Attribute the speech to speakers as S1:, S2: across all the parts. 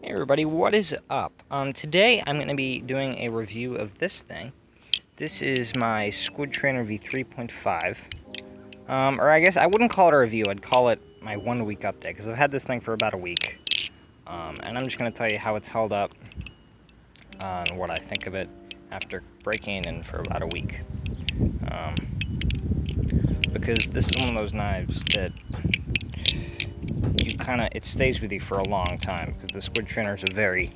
S1: Hey everybody, what is up? Today I'm going to be doing a review of this thing. This is my Squidtrainer v3.5. Or I guess I wouldn't call it a review, I'd call it my 1 week update, because I've had this thing for about a week. And I'm just going to tell you how it's held up, and what I think of it after breaking it in for about a week. Because this is one of those knives that it stays with you for a long time, because the Squidtrainer is a very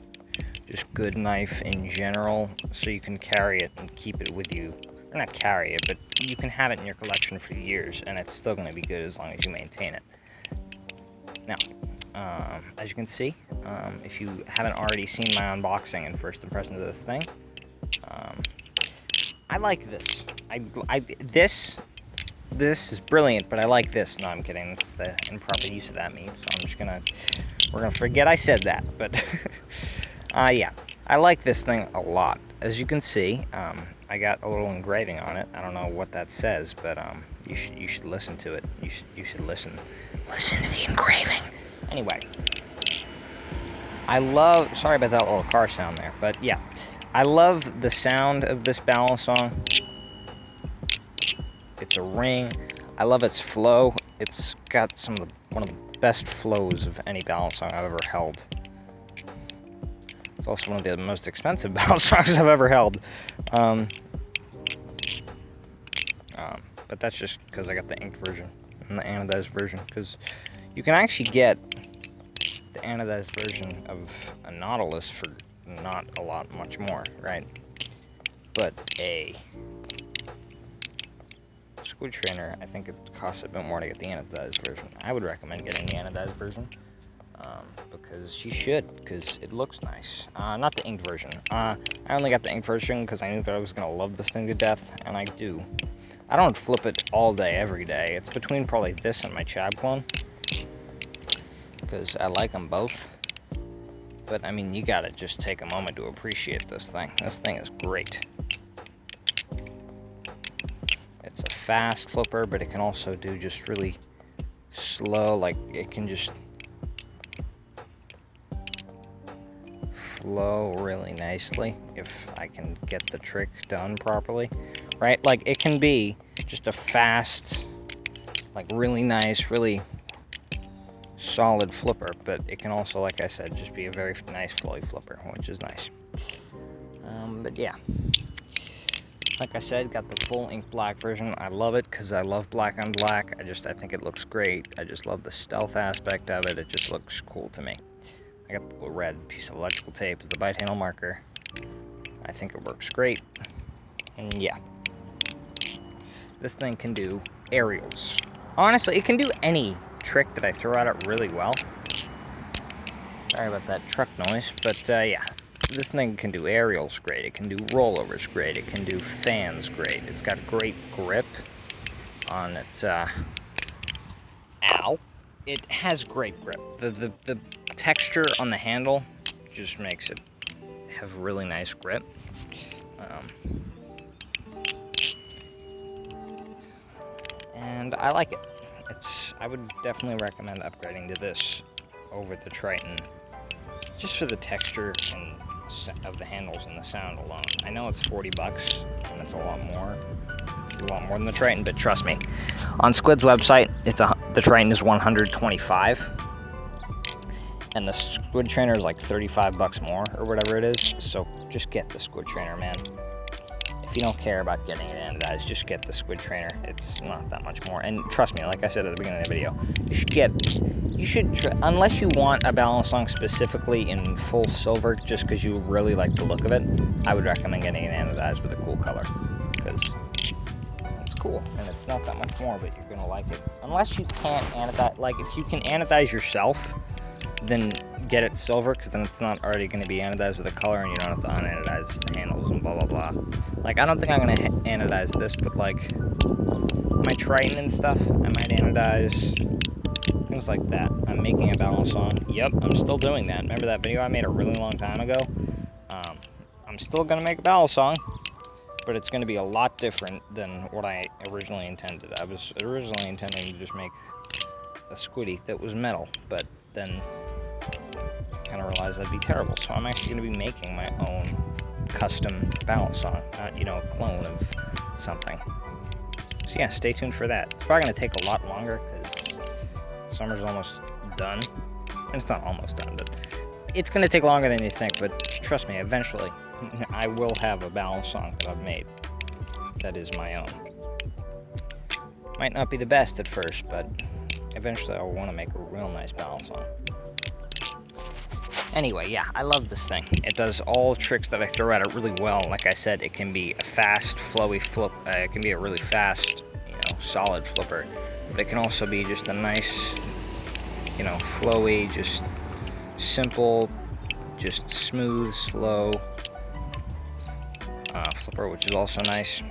S1: just good knife in general, so you can carry it and keep it with you. Or not carry it, but you can have it in your collection for years, and it's still going to be good as long as you maintain it. Now, as you can see, if you haven't already seen my unboxing and first impressions of this thing, I like this. This is brilliant, but I like this. No, I'm kidding. It's the improper use of that meme, so we're gonna forget I said that, but yeah, I like this thing a lot. As you can see, I got a little engraving on it. I don't know what that says, but you should listen to it. You should listen to the engraving. Anyway, sorry about that little car sound there, but yeah, I love the sound of this balance song. It's a ring. I love its flow. It's got one of the best flows of any balance song I've ever held. It's also one of the most expensive balance songs I've ever held. But that's just because I got the inked version and the anodized version, because you can actually get the anodized version of a Nautilus for not a lot much more, right? But a Squidtrainer, I think it costs a bit more to get the anodized version. I would recommend getting the anodized version, because you should, because it looks nice. Not the inked version. I only got the inked version because I knew that I was going to love this thing to death, and I do. I don't flip it all day, every day. It's between probably this and my Chab clone, because I like them both. But, I mean, you gotta just take a moment to appreciate this thing. This thing is great. It's a fast flipper, but it can also do just really slow, like it can just flow really nicely if I can get the trick done properly, right? Like it can be just a fast, like really nice, really solid flipper, but it can also, like I said, just be a very nice flowy flipper, which is nice. But yeah. Like I said, got the full ink black version. I love it because I love black on black. I think it looks great. I just love the stealth aspect of it. It just looks cool to me. I got the little red piece of electrical tape as the bite handle marker. I think it works great. And yeah, this thing can do aerials. Honestly, it can do any trick that I throw at it really well. Sorry about that truck noise, but yeah. This thing can do aerials great, it can do rollovers great, it can do fans great. It's got great grip on its, ow. It has great grip. The texture on the handle just makes it have really nice grip. And I like it. I would definitely recommend upgrading to this over the Triton, just for the texture and of the handles and the sound alone. I know it's 40 bucks and it's a lot more. It's a lot more than the Triton, but trust me, on Squid's website, the Triton is 125, and the Squidtrainer is like 35 bucks more or whatever it is. So just get the Squidtrainer, man. If you don't care about getting it anodized, just get the Squidtrainer. It's not that much more. And trust me, like I said at the beginning of the video, unless you want a balance song specifically in full silver, just because you really like the look of it, I would recommend getting it anodized with a cool color, because it's cool and it's not that much more, but you're gonna like it. Unless you can't anodize, like if you can anodize yourself, then get it silver, because then it's not already going to be anodized with a color, and you don't have to unanodize the handles and blah blah blah. Like I don't think I'm going to anodize this, but like my Triton and stuff, I might anodize. Things like that. I'm making a balance song. Yep, I'm still doing that. Remember that video I made a really long time ago? I'm still going to make a balance song, but it's going to be a lot different than what I originally intended. I was originally intending to just make a Squiddy that was metal, but then kind of realized realized that'd be terrible. So I'm actually going to be making my own custom battle song, you know, a clone of something. So yeah, stay tuned for that. It's probably going to take a lot longer because summer's almost done. And it's not almost done, but it's going to take longer than you think. But trust me, eventually I will have a battle song that I've made that is my own. Might not be the best at first, but eventually I'll want to make a real nice battle song. Anyway, yeah, I love this thing. It does all the tricks that I throw at it really well. Like I said, it can be a fast, flowy flip. It can be a really fast, you know, solid flipper. But it can also be just a nice, you know, flowy, just simple, just smooth, slow flipper, which is also nice.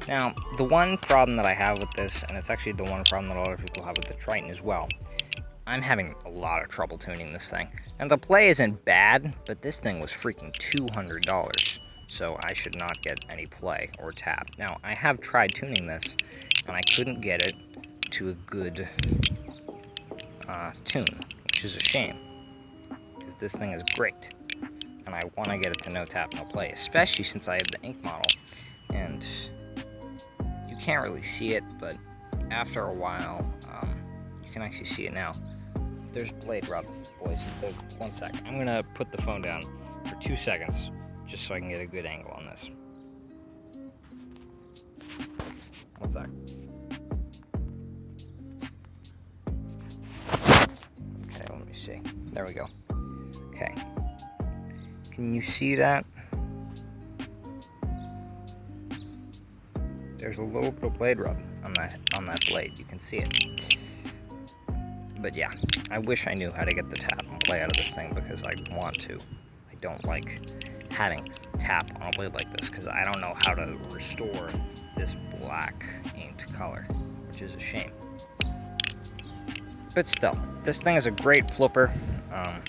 S1: Now, the one problem that I have with this, and it's actually the one problem that a lot of people have with the Triton as well, I'm having a lot of trouble tuning this thing. And the play isn't bad, but this thing was freaking $200, so I should not get any play or tap. Now, I have tried tuning this, and I couldn't get it to a good tune, which is a shame, because this thing is great, and I want to get it to no tap, no play, especially since I have the ink model, and you can't really see it, but after a while, you can actually see it now. There's blade rub, boys. One sec. I'm going to put the phone down for 2 seconds, just so I can get a good angle on this. One sec. Okay, let me see. There we go. Okay. Can you see that? There's a little bit of blade rub on that blade. You can see it. But yeah, I wish I knew how to get the tap and play out of this thing because I want to. I don't like having tap on a blade like this because I don't know how to restore this black inked color, which is a shame. But still, this thing is a great flipper, and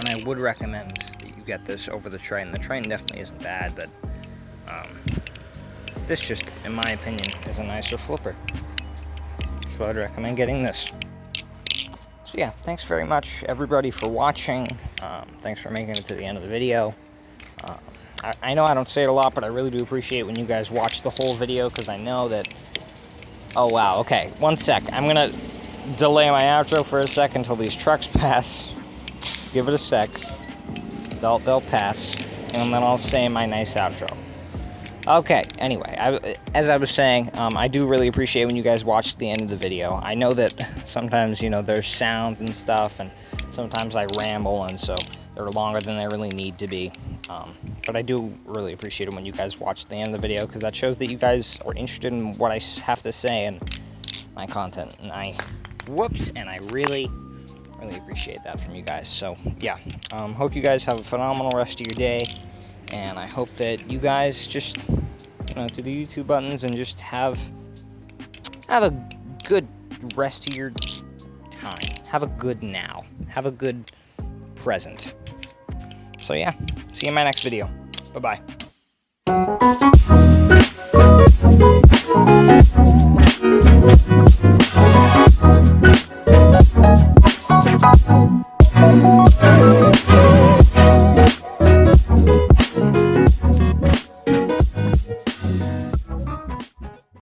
S1: I would recommend that you get this over the Triton. The Triton definitely isn't bad, but this just, in my opinion, is a nicer flipper. So I'd recommend getting this. So yeah, thanks very much everybody for watching. Thanks for making it to the end of the video. I know I don't say it a lot, but I really do appreciate when you guys watch the whole video, because I know that... Oh wow, okay, one sec. I'm gonna delay my outro for a second until these trucks pass. Give it a sec. They'll pass, and then I'll say my nice outro. Okay, anyway, as I was saying, I do really appreciate when you guys watch the end of the video. I know that sometimes, you know, there's sounds and stuff, and sometimes I ramble, and so they're longer than they really need to be. But I do really appreciate it when you guys watch the end of the video, because that shows that you guys are interested in what I have to say and my content. And I really, really appreciate that from you guys. So, yeah, hope you guys have a phenomenal rest of your day. And I hope that you guys just, you know, do the YouTube buttons and just have a good rest of your time. Have a good now. Have a good present. So yeah, see you in my next video. Bye-bye.